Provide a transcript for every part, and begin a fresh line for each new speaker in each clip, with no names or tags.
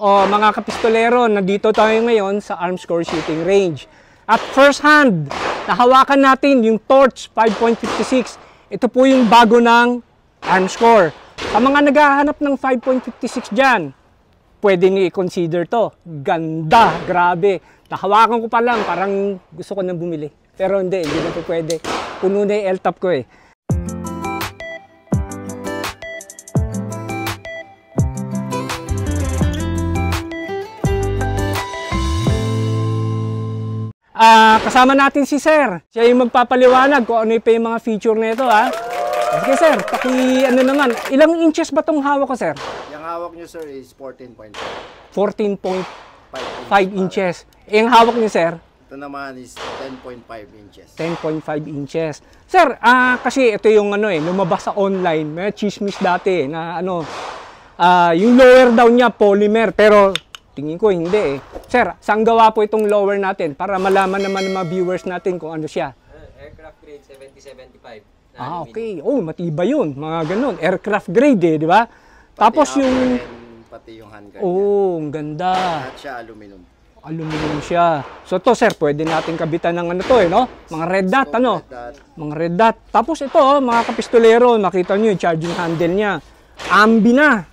O mga kapistolero, nandito tayo ngayon sa Armscore Shooting Range. At first hand, nahawakan natin yung Torch 5.56. Ito po yung bago ng Armscore. Sa mga naghahanap ng 5.56 dyan, pwede niyo i-consider to. Ganda, grabe. Nahawakan ko pa lang, parang gusto ko nang bumili. Pero hindi na po pwede. Puno na yung L-top ko eh. Kasama natin si Sir. Siya yung magpapaliwanag kung ano yung mga feature nito, ha. Sige Sir, ano naman, ilang inches ba tong hawak ko, Sir?
Yung hawak nyo, Sir, is 14.5.
14.5 inches. Yung hawak niyo, Sir?
Ito naman is 10.5 inches.
10.5 inches. Sir, kasi ito yung lumabas sa online, may chismis dati na yung lower down niya polymer, pero tingin ko hindi eh. Sir, saan gawa po itong lower natin para malaman naman ng mga viewers natin kung ano siya?
Aircraft grade 7075.
Okay. Oh, matibay yun. Mga ganun. Aircraft grade eh, di ba? Tapos yung
pati yung handguard.
Oh, ang ganda.
At siya aluminum.
Aluminum siya. So to Sir, pwede natin kabitan ng mga red dot, Mga red dot. Tapos ito, mga kapistolero, makita nyo yung charging handle niya. Ambi na.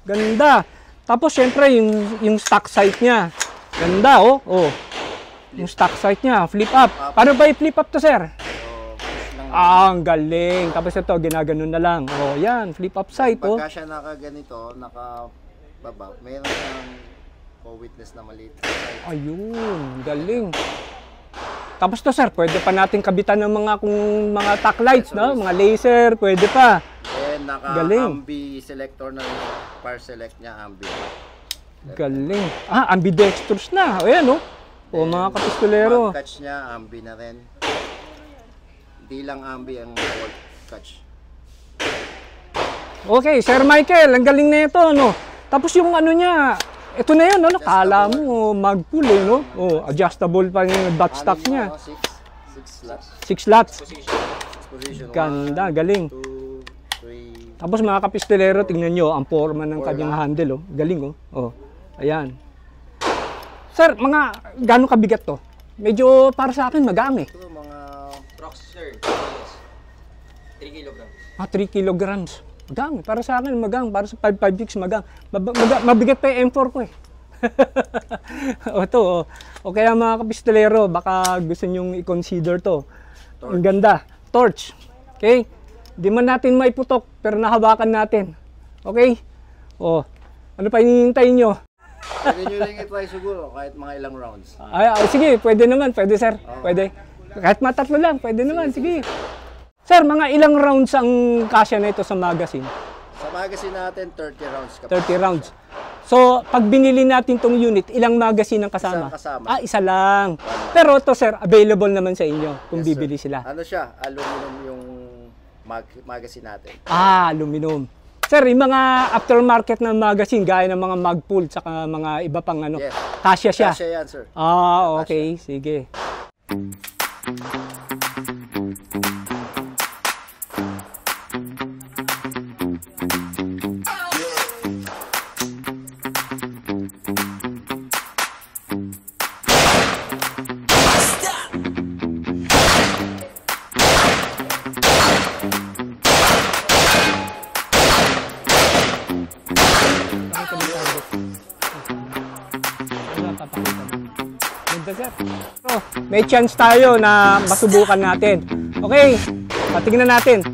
Ganda. Tapos syempre yung stock sight niya. Ganda oh. Yung stock sight niya, flip up. Paano ba i-flip up to, Sir? Ang galing. Tapos ito, ginaganon na lang. Oh, yan, flip up sight oh.
Pagka siya nakaganito, nakababa, mayroon siyang witness na maliit.
Ayun, galing. Tapos to, Sir, pwede pa natin kabitan ng mga tack lights, no? Mga laser, pwede pa.
And naka-ambi selector na power select niya, ambi.
Galing. Ambidextrous na. Ayan, no? O, mga kapistolero.
Mag catch niya, ambi na rin. Hindi lang ambi ang volt catch.
Okay, Sir Michael, ang galing na ito, no? Tapos yung niya, ito na yun, no? Kala mo mag-pull, eh, no? Oh, adjustable pa yung dot stock niya.
6 slots.
6 slots.
Position.
Ganda, galing.
2, 3.
Tapos mga kapistolero, tingnan nyo, ang forma ng kanyang handle, oh. Galing, oh. Oh, ayan. Sir, gano'ng kabigat to? Medyo para sa akin magang eh.
Ito mga
Prox, sir. 3 kilograms.
3 kilograms. Magang. Para sa akin magang. Para sa 556 magang. Mabigat pa yung M4 ko eh. O kaya mga kapistolero, baka gusto nyong i-consider to. Torch. Ang ganda. Torch. Okay? Di man natin maiputok, pero nahawakan natin. Okay? O, ano pa hinintayin nyo?
Pwede nyo rin i-try siguro kahit mga ilang rounds.
Sige, pwede naman. Pwede, Sir. Pwede. Kahit matatlo lang, pwede naman. Sige. Sir, mga ilang rounds ang kasya na ito sa magazine?
Sa magazine natin, 30 rounds.
30 rounds. So, pag binili natin tong unit, ilang magazine ang kasama?
Isang kasama.
Isa lang. Pero ito, Sir, available naman sa inyo kung bibili sila.
Ano siya? Aluminum yung magazine natin.
Aluminum. Sir, yung mga aftermarket na magazine, gaya ng mga Magpul, saka mga iba pang
Yes.
kasya siya.
Kasya yan, sir.
Okay. Sige. May chance tayo na masubukan natin. Okay, patingnan natin.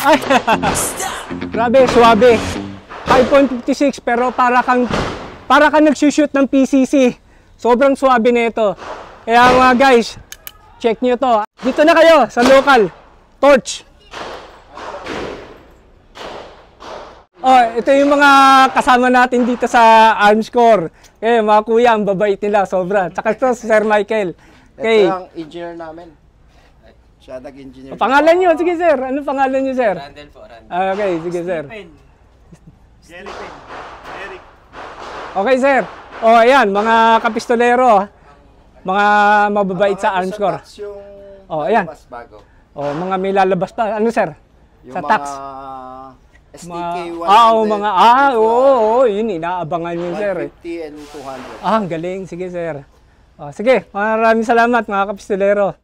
Ay, grabe, suwabe. 5.56 pero para kang nagsushoot ng PCC. Sobrang suwabe na ito. Kaya mga guys, check nyo to. Dito na kayo sa local. Torch. Oh, ito yung mga kasama natin dito sa Arms Corps. Eh, mga kuya, ang babait nila, sobra. Tsaka ito, si Sir Michael. Okay.
Ito ang engineer namin. Siya nag-engineer.
Pangalan nyo, sige sir. Ano pangalan nyo, sir?
Randall po, Randall.
Okay, sige sir.
Jerry Pen. Eric.
Okay, sir. Oh, ayan, mga kapistolero. Mga mababait sa Arms Corps.
Yung
Oh, ayan.
mas bago.
Oh, mga may lalabas pa. Ano, sir?
Yung
Sa
mga
tax.
STK 100.
Yun, inaabangan nyo, sir.
150 and 200.
Ah, ang galing. Sige, sir. Oh, sige, maraming salamat, mga kapistolero.